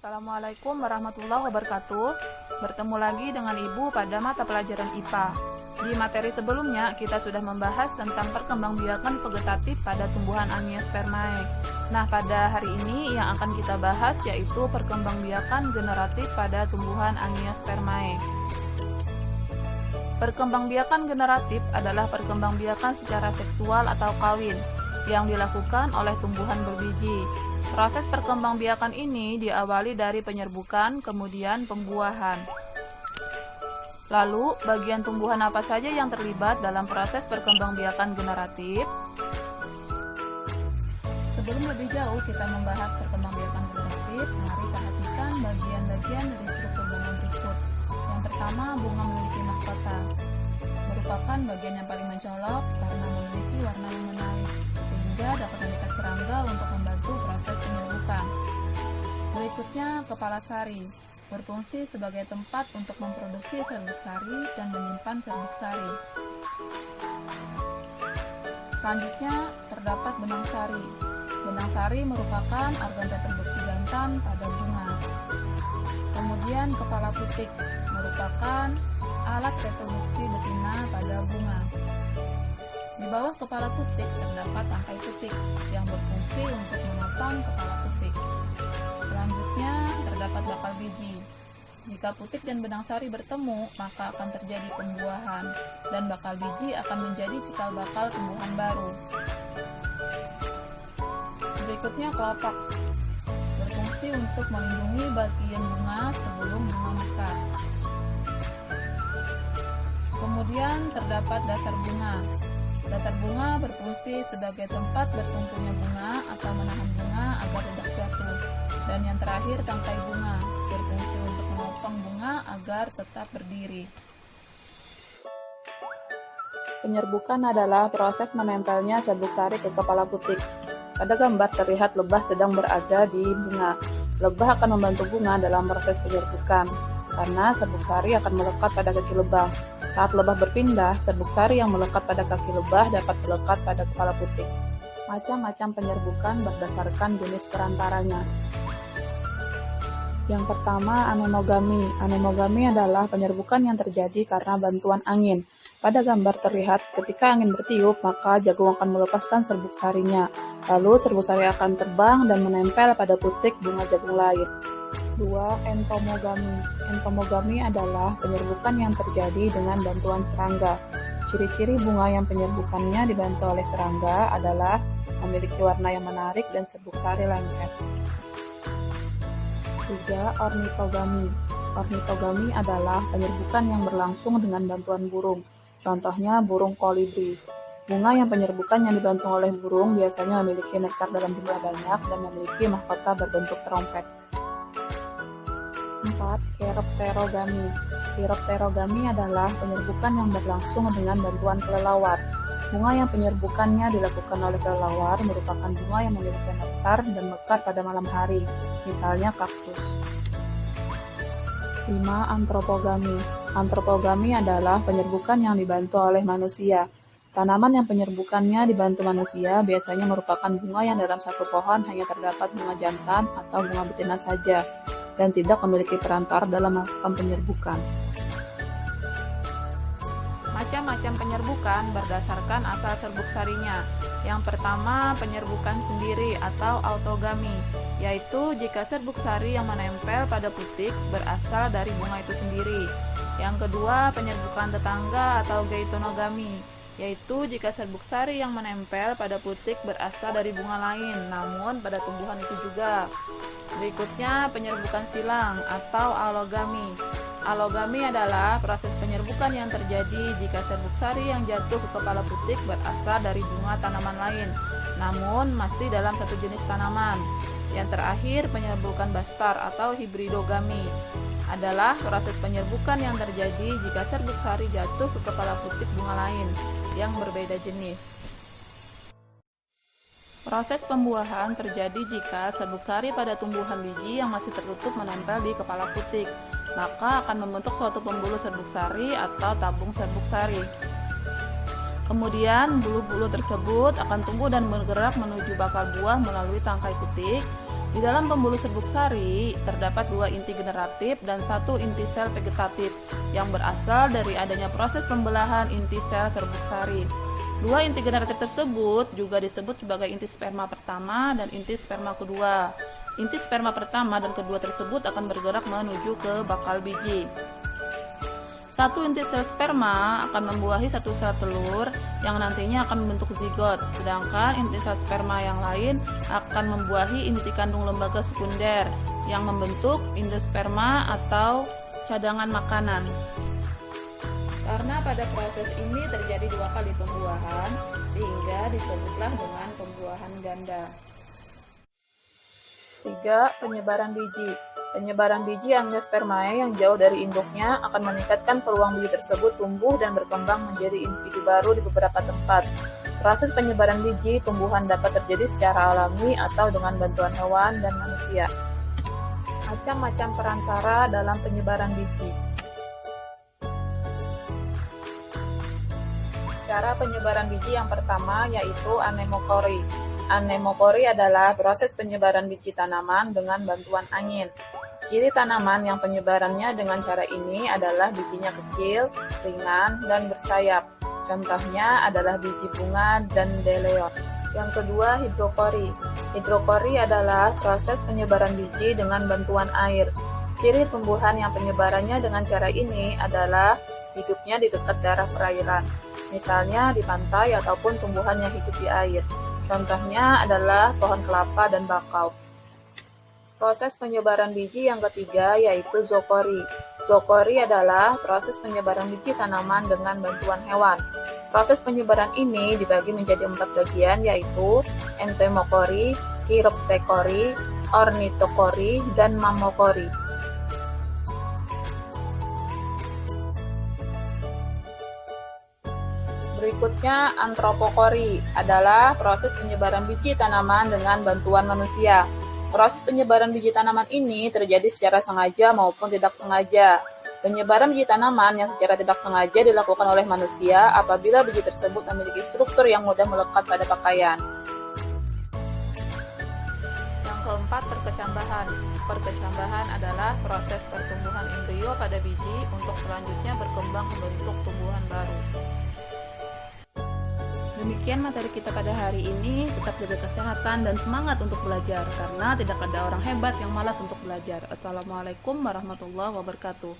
Assalamualaikum warahmatullahi wabarakatuh. Bertemu lagi dengan Ibu pada mata pelajaran IPA. Di materi sebelumnya, kita sudah membahas tentang perkembangbiakan vegetatif pada tumbuhan Angiospermae. Nah, pada hari ini yang akan kita bahas yaitu perkembangbiakan generatif pada tumbuhan Angiospermae. Perkembangbiakan generatif adalah perkembangbiakan secara seksual atau kawin yang dilakukan oleh tumbuhan berbiji. Proses perkembangbiakan ini diawali dari penyerbukan, kemudian pembuahan. Lalu, bagian tumbuhan apa saja yang terlibat dalam proses perkembangbiakan generatif? Sebelum lebih jauh kita membahas perkembangbiakan generatif, mari perhatikan bagian-bagian dari struktur bunga berikut. Yang pertama, bunga memiliki mahkota. Merupakan bagian yang paling mencolok karena memiliki warna yang menarik, sehingga dapat mengikat serangga untuk membantu proses penyerbukan. Berikutnya, kepala sari berfungsi sebagai tempat untuk memproduksi serbuk sari dan menyimpan serbuk sari. Selanjutnya, terdapat benang sari. Benang sari merupakan organ reproduksi jantan pada bunga. Kemudian, kepala putik merupakan alat reproduksi betina pada bunga. Di bawah kepala putik terdapat tangkai putik yang berfungsi untuk menopang kepala putik. Selanjutnya terdapat bakal biji. Jika putik dan benang sari bertemu, maka akan terjadi pembuahan dan bakal biji akan menjadi cikal bakal tumbuhan baru. Berikutnya kelopak. Berfungsi untuk melindungi bagian bunga sebelum bunga mekar. Kemudian terdapat dasar bunga. Dasar bunga berfungsi sebagai tempat bertumpunya bunga atau menahan bunga agar tidak jatuh. Dan yang terakhir tangkai bunga, berfungsi untuk menopang bunga agar tetap berdiri. Penyerbukan adalah proses menempelnya serbuk sari ke kepala putik. Pada gambar terlihat lebah sedang berada di bunga. Lebah akan membantu bunga dalam proses penyerbukan, karena serbuk sari akan melekat pada kaki lebah. Saat lebah berpindah, serbuk sari yang melekat pada kaki lebah dapat melekat pada kepala putik. Macam-macam penyerbukan berdasarkan jenis perantaranya. Yang pertama, anemogami. Anemogami adalah penyerbukan yang terjadi karena bantuan angin. Pada gambar terlihat ketika angin bertiup, maka jagung akan melepaskan serbuk sarinya. Lalu serbuk sari akan terbang dan menempel pada putik bunga jagung lain. 2. Entomogami. Entomogami adalah penyerbukan yang terjadi dengan bantuan serangga. Ciri-ciri bunga yang penyerbukannya dibantu oleh serangga adalah memiliki warna yang menarik dan serbuk sari lengket. 3. Ornitogami. Ornitogami adalah penyerbukan yang berlangsung dengan bantuan burung. Contohnya burung kolibri. Bunga yang penyerbukan yang dibantu oleh burung biasanya memiliki nektar dalam jumlah banyak dan memiliki mahkota berbentuk trompet. 4. Chiropterogami. Chiropterogami adalah penyerbukan yang berlangsung dengan bantuan kelelawar. Bunga yang penyerbukannya dilakukan oleh kelelawar merupakan bunga yang memiliki nektar dan mekar pada malam hari, misalnya kaktus. 5. Antropogami. Antropogami adalah penyerbukan yang dibantu oleh manusia. Tanaman yang penyerbukannya dibantu manusia biasanya merupakan bunga yang dalam satu pohon hanya terdapat bunga jantan atau bunga betina saja, dan tidak memiliki perantar dalam melakukan penyerbukan. Macam-macam penyerbukan berdasarkan asal serbuk sarinya. Yang pertama, penyerbukan sendiri atau autogami, yaitu jika serbuk sari yang menempel pada putik berasal dari bunga itu sendiri. Yang kedua, penyerbukan tetangga atau geitonogami, yaitu jika serbuk sari yang menempel pada putik berasal dari bunga lain, namun pada tumbuhan itu juga. Berikutnya, penyerbukan silang atau alogami. Alogami adalah proses penyerbukan yang terjadi jika serbuk sari yang jatuh ke kepala putik berasal dari bunga tanaman lain, namun masih dalam satu jenis tanaman. Yang terakhir, penyerbukan bastar atau hibridogami adalah proses penyerbukan yang terjadi jika serbuk sari jatuh ke kepala putik bunga lain yang berbeda jenis. Proses pembuahan terjadi jika serbuk sari pada tumbuhan biji yang masih tertutup menempel di kepala putik, maka akan membentuk suatu pembuluh serbuk sari atau tabung serbuk sari. Kemudian bulu-bulu tersebut akan tumbuh dan bergerak menuju bakal buah melalui tangkai putik, Di dalam pembuluh serbuk sari, terdapat 2 inti generatif dan 1 inti sel vegetatif yang berasal dari adanya proses pembelahan inti sel serbuk sari. 2 inti generatif tersebut juga disebut sebagai inti sperma pertama dan inti sperma kedua. Inti sperma pertama dan kedua tersebut akan bergerak menuju ke bakal biji. Satu inti sel sperma akan membuahi satu sel telur yang nantinya akan membentuk zigot, sedangkan inti sel sperma yang lain akan membuahi inti kandung lembaga sekunder yang membentuk endosperma atau cadangan makanan. Karena pada proses ini terjadi 2 kali pembuahan, sehingga disebutlah dengan pembuahan ganda. 3. Penyebaran biji. Penyebaran biji angiospermae yang jauh dari induknya akan meningkatkan peluang biji tersebut tumbuh dan berkembang menjadi individu baru di beberapa tempat. Proses penyebaran biji tumbuhan dapat terjadi secara alami atau dengan bantuan hewan dan manusia. Macam-macam perantara dalam penyebaran biji. Cara penyebaran biji yang pertama yaitu anemokori. Anemokori adalah proses penyebaran biji tanaman dengan bantuan angin. Ciri tanaman yang penyebarannya dengan cara ini adalah bijinya kecil, ringan, dan bersayap. Contohnya adalah biji bunga dan dandelion. Yang kedua, hidrokori. Hidrokori adalah proses penyebaran biji dengan bantuan air. Ciri tumbuhan yang penyebarannya dengan cara ini adalah hidupnya di dekat daerah perairan, misalnya di pantai ataupun tumbuhan yang hidup di air. Contohnya adalah pohon kelapa dan bakau. Proses penyebaran biji yang ketiga yaitu zookori. Zookori adalah proses penyebaran biji tanaman dengan bantuan hewan. Proses penyebaran ini dibagi menjadi 4 bagian yaitu entomokori, chiroptekori, ornitokori, dan mammokori. Berikutnya, antropokori adalah proses penyebaran biji tanaman dengan bantuan manusia. Proses penyebaran biji tanaman ini terjadi secara sengaja maupun tidak sengaja. Penyebaran biji tanaman yang secara tidak sengaja dilakukan oleh manusia apabila biji tersebut memiliki struktur yang mudah melekat pada pakaian. Yang keempat, perkecambahan. Perkecambahan adalah proses pertumbuhan embrio pada biji untuk selanjutnya berkembang membentuk tumbuhan baru. Demikian materi kita pada hari ini. Tetap jaga kesehatan dan semangat untuk belajar, karena tidak ada orang hebat yang malas untuk belajar. Assalamualaikum warahmatullahi wabarakatuh.